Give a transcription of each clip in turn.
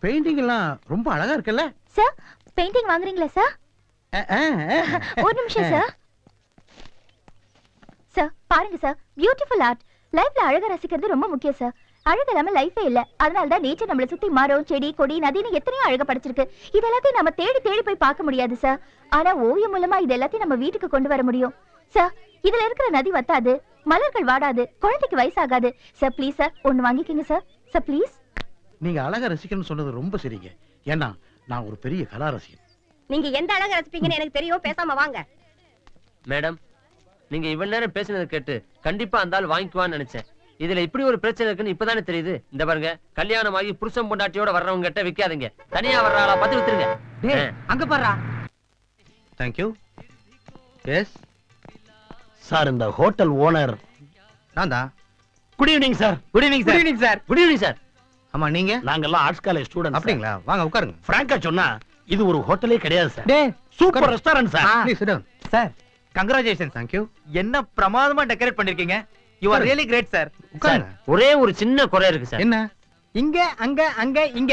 Painting எல்லாம் ரொம்ப அழகா இருக்குல்ல சார்? பெயிண்டிங் வாங்குறீங்களா சார்? ஒரு நிமிஷம் சார். சார் பாருங்க சார், பியூட்டிஃபுல் ஆர்ட். லைஃப்ல அழகை ரசிக்கிறது ரொம்ப முக்கியம் சார். அழகு இல்லாம லைஃபே இல்ல. அதனால தான் நேச்சர் நம்மளை சுத்தி மரம், செடி, கொடி, நதின்னு எத்தனையோ அழகா படைச்சிருக்கு. இது எல்லாத்தையும் நம்ம தேடி தேடி போய் பார்க்க முடியாது சார். ஆனா ஓவியம் மூலமா இது எல்லாத்தையும் நம்ம வீட்டுக்கு கொண்டு வர முடியும் சார். இதுல இருக்கிற நதி வத்தாது, மலர்கள் வாடாது, குழந்தைக்கு வயசாகாது சார். ப்ளீஸ் சார், ஒன்னு வாங்கிக்கங்க சார். Sir please. நீங்க அழகா ரசிக்கணும்னு சொன்னது ரொம்ப சரிங்க. ஏன்னா நான் ஒரு பெரிய கலா ரசிகன். நீங்க எந்த அழகா ரசிப்பீங்கன்னு எனக்கு தெரியும். பேசாம வாங்க. மேடம், நீங்க இவ்வளவு நேரம் பேசினதை கேட்டு கண்டிப்பா அந்த ஆள் வாங்கிக்குவான்னு நினைச்சேன். இதுல இப்படி ஒரு பிரச்சனை இருக்குன்னு இப்பதானே தெரியுது. இந்த பாருங்க, கல்யாணம் ஆகி புருஷன் பொண்டாட்டியோட வர்றவங்க கிட்ட விக்காதீங்க. தனியா வர்றாளா பத்தி வித்துருங்க. அங்க பாரு. Thank you. Yes. சார், இந்த ஹோட்டல் ஓனர் நான் தான். Good evening sir. Good evening sir. Good evening sir. Good evening sir. ஆமா, நீங்க? நாங்கெல்லாம் ஆர்ட்ஸ் காலேஜ் ஸ்டூடண்ட். அப்படிங்களா? வாங்க உட்காருங்க. பிராங்கா சொன்னா இது ஒரு ஹோட்டலே கிடையாது சார். டேய், super restaurant sir. Please sit down. Sir congratulations. Thank you. என்ன பிரமாதமா டெக்கரேட் பண்ணிருக்கீங்க. You are really great sir. உட்காருங்க. ஒரே ஒரு சின்ன குறை இருக்கு சார். என்ன? இங்க அங்க அங்க இங்க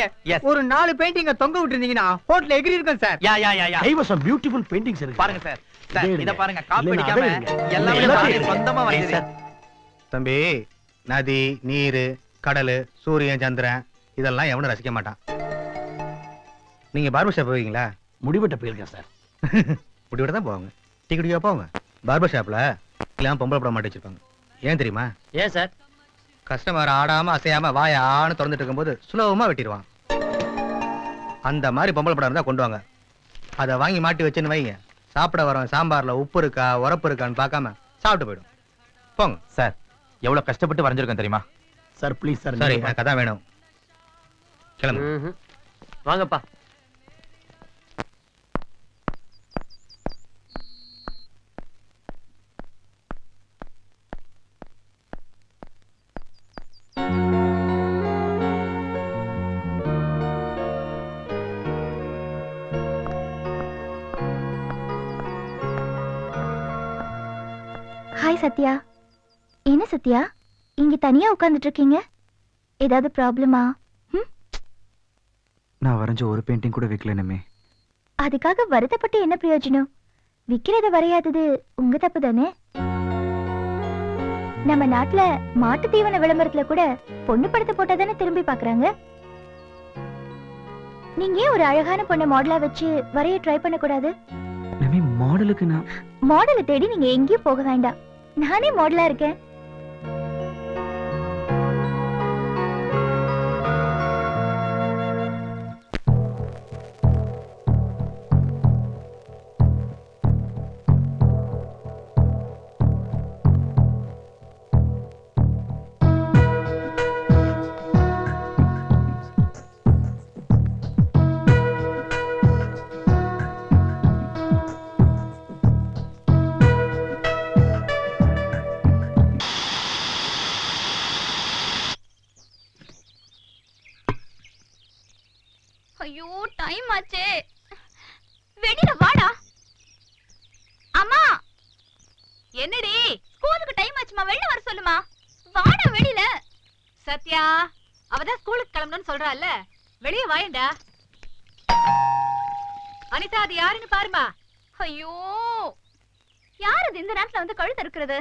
ஒரு 4 பெயிண்டிங்க தொங்க விட்டுருந்தீங்கன்னா ஹோட்டல் எகிரி இருக்கும் சார். யா யா யா யா. கைவசம் பியூட்டிஃபுல் பெயிண்டிங்ஸ் இருக்கு. பாருங்க சார். சார் இத பாருங்க, காப்பி இல்லைன்னா அடிக்காம அதை எடுங்க. எல்லாமே எல்லாமே நானே எடுங்க. சொந்தமா வரையது. தம்பி, நதி, நீர், கடல், சூரியன், சந்திரன் இதெல்லாம் எவனும் ரசிக்க மாட்டான். நீங்க பார்பர் ஷாப் போவீங்களா? முடிவெட்ட போயிருக்கேன் சார். முடிவிட தான் போவாங்க. டீ குடிக்க போவாங்க. பார்பர் ஷாப்ல எல்லாம் பொம்பளை படம் மாட்டி வச்சிருப்பாங்க. ஏன் தெரியுமா? ஏன் சார்? கஸ்டமர் ஆடாம அசையாம வாய ஆன்னு திறந்துட்டு இருக்கும்போது சுலபமா வெட்டிடுவான். அந்த மாதிரி பொம்பளை படம் இருந்தா கொண்டு வாங்க. அதை வாங்கி மாட்டி வச்சுன்னு வைங்க. சாப்பிட வரோம் சாம்பார்ல உப்பு இருக்கா உரப்பு இருக்கான்னு பார்க்காம சாப்பிட்டு போயிடும். போங்க. சார் எவ்வளவு கஷ்டப்பட்டு வரைஞ்சிருக்கேன் தெரியுமா? Sir please sir. சரி, எனக்கு அதான் வேணும். கிளம்பு. வாங்கப்பா. ஹாய் சத்யா. என்ன சத்யா, இங்க தனியா உட்கார்ந்துட்டு இருக்கீங்க? ஏதாவது ப்ராப்ளமா? நான் வரைஞ்ச ஒரு பெயிண்டிங் கூட விற்கலனுமே. அதுக்காக வருத்தப்பட்டு என்ன பிரயோஜனம்? விக்கிறத வரையாதது உங்க தப்பு தானே. நம்ம நாட்டுல மாட்டு தீவன விளம்பரத்துல கூட பொண்ணு படத்தை போட்டா தானே திரும்பி பாக்குறாங்க. நீங்க ஏன் ஒரு அழகான பொண்ணை மாடலா வச்சு வரைய ட்ரை பண்ண கூடாது? மாடலுக்கு நான் மாடலை தேடி நீங்க எங்கேயும் போக வேண்டாம். நானே மாடலா இருக்கேன். ஐயோ, டைம் ஆச்சே. வெளியில வாடா. அம்மா, என்னடி? ஸ்கூலுக்கு டைம் ஆச்சுமா, வெளில வர சொல்லுமா. வாடா வெளியில. சத்யா, அவதான் ஸ்கூலுக்கு கிளம்பணும்னு சொல்றாள்ல, வெளியே வாயேண்டா. அனிதா, அது யாருன்னு பாருமா. ஐயோ, யார் அது இந்த நேரத்துல வந்து கழுத்து இருக்கிறது?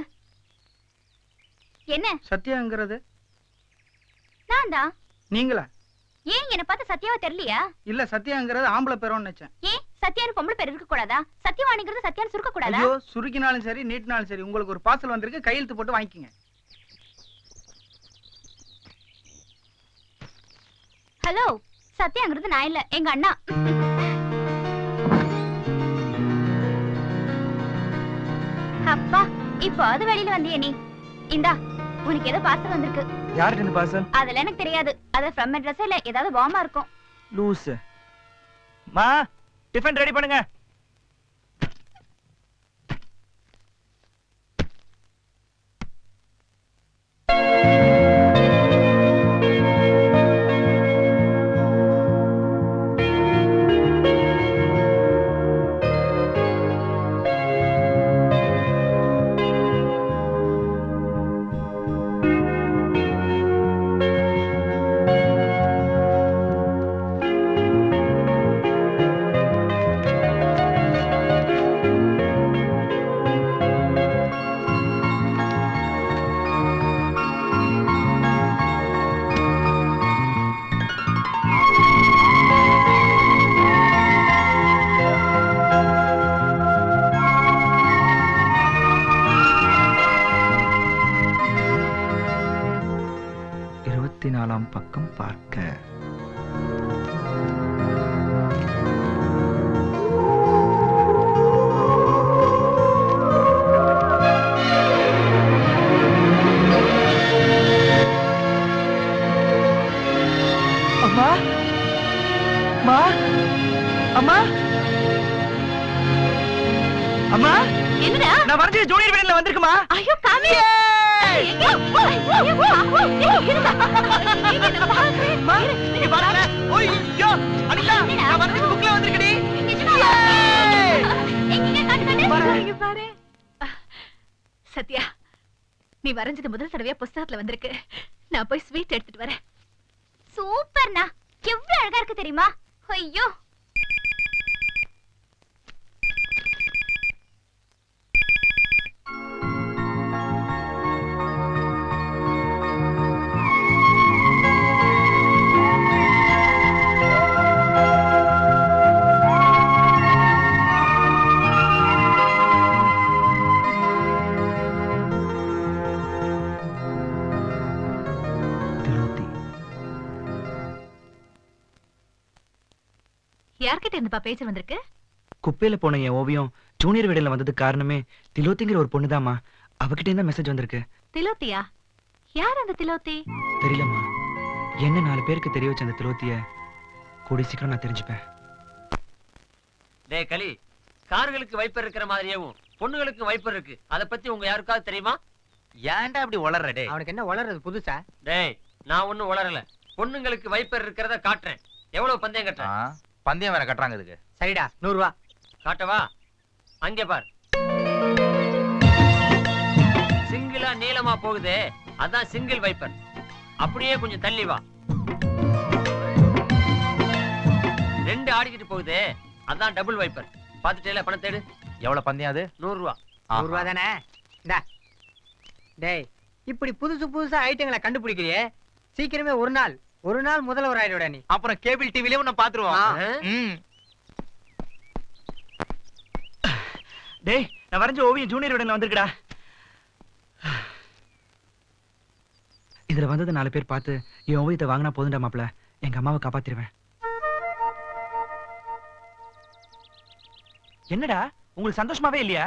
என்ன? சத்யாங்கிறது நான் தான். நீங்களா? ஏன் என்ன பார்த்து சத்யாவை தெரியலையா? இல்ல, சத்யாங்கிறது ஆம்பளை பேரோன்னு நினைச்சேன். ஏன் சத்யான்னு பொம்பளை பேர் இருக்க கூடாதா? சத்யவாணிங்கிறது சத்யான்னு சுருக்க கூடாதா? ஐயோ, சுருக்கினாலும் சரி நீட்டினாலும் சரி, உங்களுக்கு ஒரு பார்சல் வந்திருக்கு, கையெழுத்து போட்டு வாங்கிக்கங்க. ஹலோ, சத்யாங்கிறது நான் இல்ல, எங்க அண்ணா. அப்பா, இப்போ அது வெளியில வந்தியே நீ. இந்தா, உனக்கு ஏதோ பார்சல் வந்திருக்கு. யாருக்கு இந்த பார்சல்? அதெல்லாம் எனக்கு தெரியாது. அது ஃப்ரம் அட்ரஸ் இல்ல, ஏதாவது பாமா இருக்கும். லூஸ். மா, டிஃபன் ரெடி பண்ணுங்க. அம்மா அம்மா அம்மா என்னடா நான் வரைஞ்ச ஜூனியர் விடன்ல வந்திருக்குமா? ஐயோ காமி எங்க ஐயோ இருடா நீங்க பாருங்க. ஓய்யோ அடிடா, நான் வரைஞ்ச புக்ல வந்திருக்கடி. இங்க பாரு சத்யா, நீ வரைஞ்சது முதல் தடவையா புஸ்தகத்துல வந்திருக்கு. நான் போய் ஸ்வீட் எடுத்துட்டு வரேன். சூப்பர்ண்ணா, எவ்வளவு அழகா இருக்கு தெரியுமா? ஐயோ யார்கிட்ட இருந்துப்பா பேச்சு வந்திருக்கு? குப்பையில போன என் ஓவியம் ஜூனியர் விடன்ல வந்ததுக்கு காரணமே திலோத்திங்கிற ஒரு பொண்ணுதாம்மா. அவகிட்ட இருந்தா மெசேஜ் வந்திருக்கு. திலோத்தியா? யார் அந்த திலோத்தி? தெரியலம்மா, என்ன 4 பேருக்கு தெரிய வச்ச அந்த திலோத்திய கூடி சீக்கிரம் நான் தெரிஞ்சுப்பேன். டேய் களி, கார்களுக்கு வைப்பர் இருக்கிற மாதிரியும் பொண்ணுகளுக்கு வைப்பர் இருக்கு. அத பத்தி உங்க யாருக்காவது தெரியுமா? ஏன்டா அப்படி வளர்ற டே? அவனுக்கு என்ன வளர்றது புதுசா? டேய், நான் ஒண்ணும் உளறல. பொண்ணுங்களுக்கு வைப்பர் இருக்கிறத காட்டுறேன். எவ்வளவு பந்தயம் கட்டுறேன்? பந்தயம் வேற கட்டுறாங்க இதுக்கு. சரிடா 100 ரூபா. காட்டவா? அங்கே பார். சிங்கிளா நீளமா போகுதே, அதான் சிங்கிள் வைப்பர். அப்படியே கொஞ்சம் தள்ளி வா. 2 ஆடிக்கிட்டு போகுதே, அதான் டபுள் வைப்பர். பாத்துட்டேல, பணம் தேடு. எவ்வளவு பந்தயம் அது? 100 ரூபா. 100 ரூபா தானே? இந்தா. டேய், இப்படி புதுசா ஐட்டங்களை கண்டுபிடிக்கிறியே, சீக்கிரமே ஒரு நாள் முதல்வர் ஆயிடுடா நீ. அப்புறம் கேபிள் டிவிலே உன்னை பாத்துருவோம். டேய், நான் வரைஞ்ச ஓவியம் ஜூனியர் விடன்ல வந்திருக்குடா. இதுல வந்தது 4 பேர் பார்த்து என் ஓவியத்தை வாங்கினா போதுண்டா மாப்ள, எங்க அம்மாவை காப்பாத்திருவேன். என்னடா உங்களுக்கு சந்தோஷமாவே இல்லையா?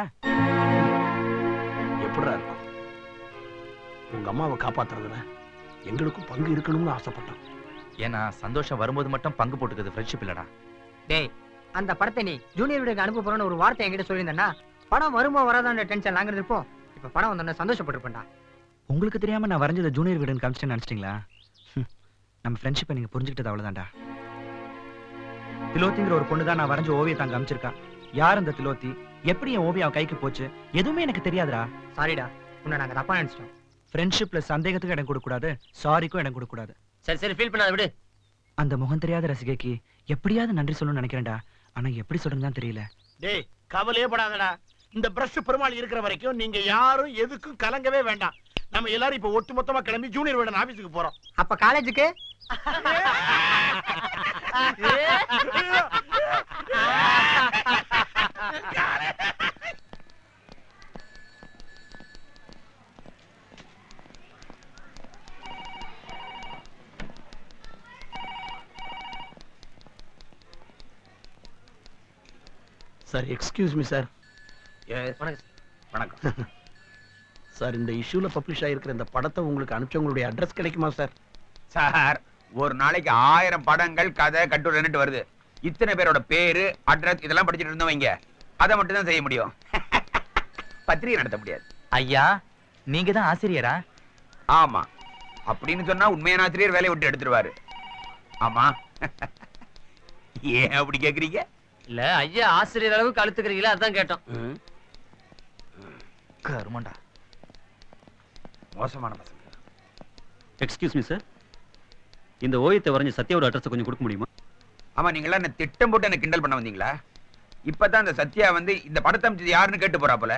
எப்படிடா இருக்கும்? உங்க அம்மாவை காப்பாத்துறதுல எங்களுக்கும் பங்கு இருக்கணும்னு ஆசைப்பட்டோம். ஏன்னா சந்தோஷம் வரும்போது மட்டும் பங்கு போட்டுக்கிறது ஃப்ரெண்ட்ஷிப் இல்லடா. டேய், அந்த படத்தை நீ ஜூனியர் வீடுக்கு அனுப்ப போறேன்னு ஒரு வார்த்தை என்கிட்ட சொல்லியிருந்தேன்னா படம் வருமா வராதான்ற டென்ஷன் நாங்க இருப்போம். இப்ப படம் வந்தோன்னு சந்தோஷப்பட்டிருப்பேன்டா. உங்களுக்கு தெரியாம நான் வரைஞ்சத ஜூனியர் விடன் காமிச்சிட்டேன்னு நினைச்சிட்டீங்களா? நம்ம ஃப்ரெண்ட்ஷிப்பை நீங்க புரிஞ்சுக்கிட்டது அவ்வளவுதான்டா. திலோத்திங்கிற ஒரு பொண்ணு தான் நான் வரைஞ்ச ஓவியத்தை அங்க காமிச்சிருக்கா. யார் அந்த திலோத்தி, எப்படி என் ஓவியம் அவ கைக்கு போச்சு, எதுவுமே எனக்கு தெரியாதுடா. சாரிடா, உன்னை நாங்க தப்பா நினைச்சிட்டோம். ஃப்ரெண்ட்ஷிப்ல சந்தேகத்துக்கு இடம் கொடுக்க கூடாது, சாரிக்கும் இடம் கொடுக்க கூடாது. சரி சரி, ஃபீல் பண்ணாத, விடு. அந்த முகம் தெரியாத ரசிகைக்கு எப்படியாவது நன்றி சொல்லணும்னு நினைக்கிறேன்டா. ஆனா எப்படி சொல்றதுன்னு தான் தெரியல. டேய், கவலையே படாதடா. இந்த பிரஷ் பெருமாள் இருக்கிற வரைக்கும் நீங்க யாரும் எதுக்கும் கலங்கவே வேண்டாம். நம்ம எல்லாரும் இப்ப ஒட்டு மொத்தமா கிளம்பி ஜூனியர் விடன் ஆபீஸுக்கு போறோம். அப்ப காலேஜுக்கு சார், எக்ஸ்கியூஸ் மீ சார். வணக்கம். சார், இந்த இஷ்யூல பப்ளிஷ் ஆயிருக்கிற இந்த படத்தை உங்களுக்கு அனுப்பிச்சவங்களுடைய அட்ரஸ் கிடைக்குமா சார்? சார், ஒரு நாளைக்கு 1000 படங்கள், கதை, கட்டுரைன்னு வருது. இத்தனை பேரோட பேரு, அட்ரஸ் இதெல்லாம் படிச்சுட்டு இருந்தவங்க அதை மட்டும் தான் செய்ய முடியும். பத்திரிகை நடத்த முடியாது. ஐயா, நீங்க தான் ஆசிரியரா? ஆமா, அப்படின்னு சொன்னா உண்மையான ஆசிரியர் வேலையை விட்டு எடுத்துருவாரு. ஆமா. ஏன் அப்படி கேக்குறீங்க? இல்ல ஐயா ஆசிரியர் அளவுக்கு அழுத்துக்கிறீங்களா, அதான் கேட்டோம். கருமண்டா, மோசமான பசங்க. எக்ஸ்கியூஸ் மீ சார், இந்த ஓவியத்தை வரைஞ்ச சத்யாவோட அட்ரஸ் கொஞ்சம் கொடுக்க முடியுமா? ஆமா, நீங்களா என்ன திட்டம் போட்டு என்ன கிண்டல் பண்ண வந்தீங்களா? இப்பதான் அந்த சத்யா வந்து இந்த படத்தை அமைச்சது யாருன்னு கேட்டு போறா போல.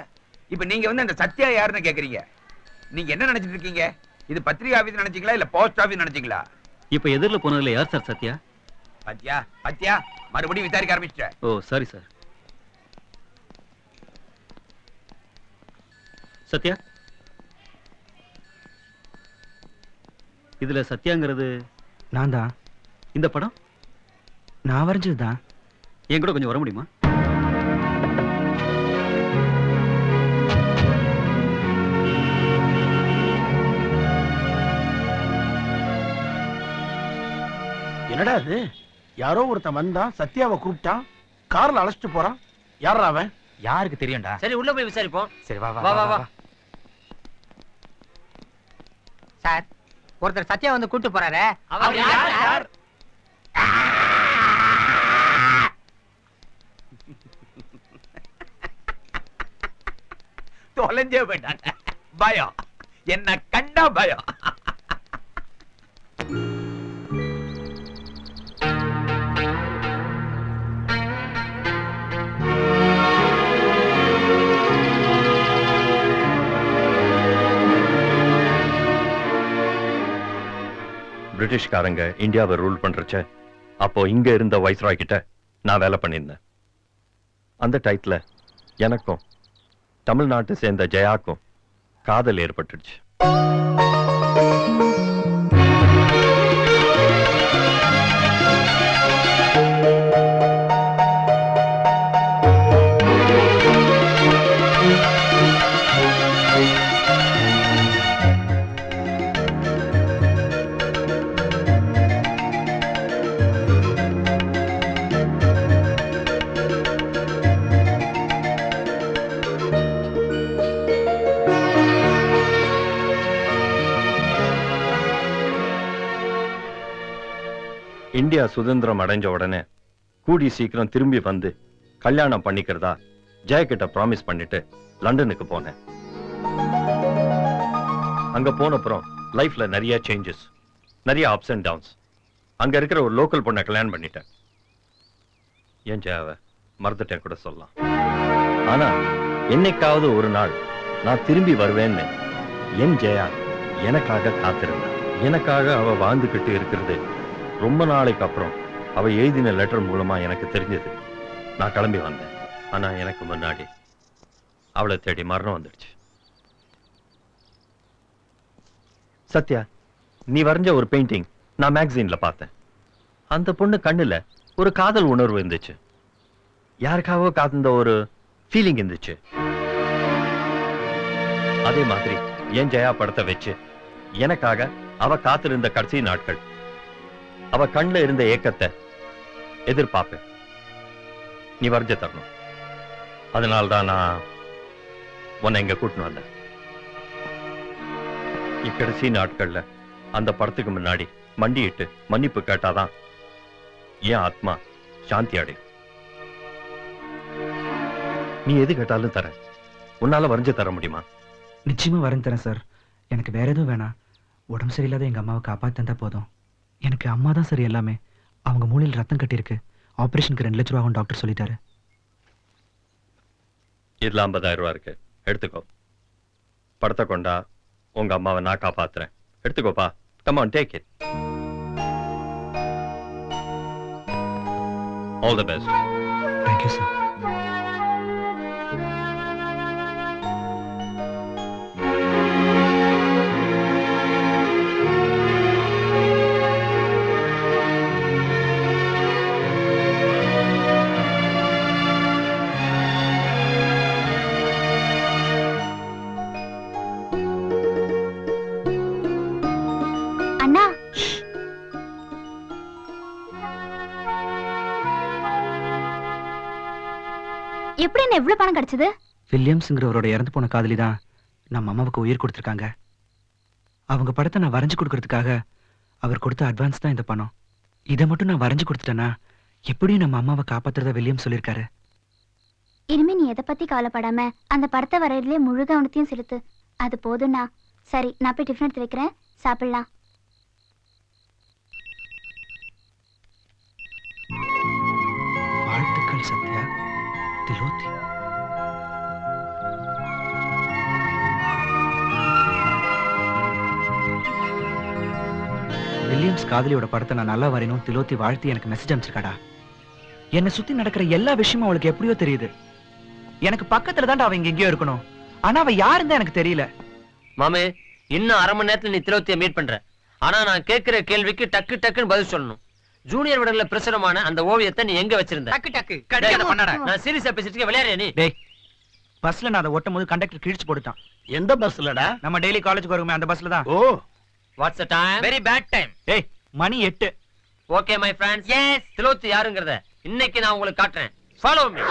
இப்ப நீங்க வந்து அந்த சத்யா யாருன்னு கேக்குறீங்க. நீங்க என்ன நினைச்சிட்டு இருக்கீங்க? இது பத்திரிகை ஆபீஸ் நினைச்சீங்களா இல்ல போஸ்ட் ஆபீஸ் நினைச்சீங்களா? இப்ப எதிரில போனதுல யார் சார் சத்யா? பத்தியா பத்தியா மறுபடியும் விசாரிக்க ஆரம்பிச்சிட்ட. ஓ சாரி சார். சத்யா, இதுல சத்யாங்கிறது நான் தான். இந்த படம் நான் வரைஞ்சதுதான். என் கூட கொஞ்சம் வர முடியுமா? என்னடா இது? யாரோ ஒருத்தன் வந்தான், சத்யாவை கூப்பிட்டான், கார்ல அழைச்சிட்டு போறான். யாரா அவன்? யாருக்கு தெரியும்டா? சரி உள்ள போய் விசாரிப்போம். சரி வா வா வா வா. சார், ஒருத்தர் சத்யா வந்து கூட்டு போறாரு. அவர் யார் சார்? தொலைஞ்சே போயிட்டாங்க. பயம், என்ன கண்டா பயம். பிரிட்டிஷ்காரங்க இந்தியாவை ரூல் பண்றச்ச அப்போ இங்க இருந்த வைஸ்ராய் கிட்ட நான் வேலை பண்ணியிருந்தேன். அந்த டைத்துல எனக்கும் தமிழ்நாட்டை சேர்ந்த ஜெயாக்கும் காதல் ஏற்பட்டுடுச்சு. இந்தியா சுதந்திரம் அடைஞ்ச உடனே கூடி சீக்கிரம் திரும்பி வந்து கல்யாணம் பண்ணிக்கிறதா ஜெயகிட்ட ப்ராமிஸ் பண்ணிட்டு லண்டனுக்கு போனேன். அங்க போனப்புறம் லைஃப்ல நிறைய சேஞ்சஸ், நிறைய அப்ஸ் அண்ட் டவுன்ஸ். அங்க இருக்கிற ஒரு லோக்கல் பொண்ணை கல்யாணம் பண்ணிட்டேன். என் ஜெயாவை மறந்துட்டேன் கூட சொல்லலாம். ஆனா என்னைக்காவது ஒரு நாள் நான் திரும்பி வருவேன்னு என் ஜெயா எனக்காக காத்திருந்தேன். எனக்காக அவ வாழ்ந்துகிட்டு இருக்கிறது ரொம்ப நாளைக்கு அப்புறம் அவ எழுதின லெட்டர் மூலமா எனக்கு தெரிஞ்சது. நான் கிளம்பி வந்தேன். ஆனா எனக்கு முன்னாடி அவளை தேடி மரணம் வந்துடுச்சு. சத்யா, நீ வரைஞ்ச ஒரு பெயிண்டிங் நான் மேகசின்ல பார்த்தேன். அந்த பொண்ணு கண்ணுல ஒரு காதல் உணர்வு இருந்துச்சு. யாருக்காகவோ காந்த ஒரு ஃபீலிங் இருந்துச்சு. அதே மாதிரி என் ஜெயா படத்தை வச்சு எனக்காக அவ காத்திருந்த கடைசி நாட்கள், அவ கண்ணுல இருந்த ஏக்கத்தை எதிர்பார்ப்பேன். நீ வரைஞ்ச தரணும். அதனால்தான் நான் உன்னை இங்க கூட்டின்னு வந்தேன். இக்கடைசி நாட்கள்ல அந்த படத்துக்கு முன்னாடி மண்டியிட்டு மன்னிப்பு கேட்டாதான் என் ஆத்மா சாந்தி அடையும். நீ எது கேட்டாலும் தர. உன்னால வரைஞ்சு தர முடியுமா? நிச்சயமா வரைஞ்சு தரேன் சார். எனக்கு வேற எதுவும் வேணாம். உடம்பு சரியில்லாத எங்க அம்மாவை காப்பாத்தி தந்தா போதும். எனக்கு அம்மா தான் சரி எல்லாமே. அவங்க மூளையில் ரத்தம் கட்டியிருக்கு. ஆபரேஷனுக்கு 2 லட்சம் ரூபா ஆகும் டாக்டர் சொல்லிட்டாரு. இதுல 50,000 ரூபா இருக்கு, எடுத்துக்கோ. படத்தை கொண்டா உங்க அம்மாவை நான் காப்பாத்துறேன். எடுத்துக்கோப்பா. Come on, take it. All the best. Thank you sir. அண்ணா, எப்படி என்ன இவ்வளவு பணம் கிடைச்சது? வில்லியம்ஸ்ங்கிறவரோட இறந்து போன காதலி தான் நம்ம அம்மாவுக்கு உயிர் கொடுத்துருக்காங்க. அவங்க படத்தை நான் வரைஞ்சு கொடுக்கறதுக்காக அவர் கொடுத்த அட்வான்ஸ் தான் இந்த பணம். இதை மட்டும் நான் வரைஞ்சு கொடுத்துட்டேன்னா எப்படியும் நம்ம அம்மாவை காப்பாத்துறதா வில்லியம் சொல்லியிருக்காரு. இனிமே நீ எதை பத்தி கவலைப்படாம அந்த படத்தை வரையிலே முழு கவனத்தையும் செலுத்து. அது போதும்ண்ணா. சரி, நான் போய் டிஃபன் எடுத்து வைக்கிறேன், சாப்பிடலாம். வாழ்த்துக்கள் சத்யா. திலோத்தி. வில்லியம்ஸ் காதலியோட படத்தை நான் நல்லா வரையணும் திலோத்தி வாழ்த்தி எனக்கு மெசேஜ் அனுப்பிச்சிருக்காடா. என்னை சுத்தி நடக்கிற எல்லா விஷயமும் அவளுக்கு எப்படியோ தெரியுது. எனக்கு பக்கத்துல தான் அவ இங்க எங்கேயோ இருக்கணும். ஆனா அவ யாருன்னு எனக்கு தெரியல. மாமே, இன்னும் 1/2 மணி நேரத்துல நீ திலோத்தியை மீட் பண்ற. ஆனா நான் கேட்கிற கேள்விக்கு டக்கு டக்குன்னு பதில் சொல்லணும். ஜூனியர் விடல பிரசுரமான அந்த ஓவியத்தை நீ எங்க வச்சிருந்த? டக்கு டக்கு கடிகாத பண்ணடா. நான் சீரியஸா பேசிட்டு விளையாடுறியா நீ? டேய், பஸ்ல நான் அதை ஒட்டும் போது கண்டக்டர் கிழிச்சு போட்டுட்டான். எந்த பஸ்லடா? நம்ம டெய்லி காலேஜுக்கு வருமே அந்த பஸ்ல தான். Oh, what's the time? Very bad time. டேய், மணி 8. ஓகே மை ஃப்ரெண்ட்ஸ் எஸ் திலோத்தி யாருங்கறத இன்னைக்கு நான் உங்களுக்கு காட்டுறேன். Follow me.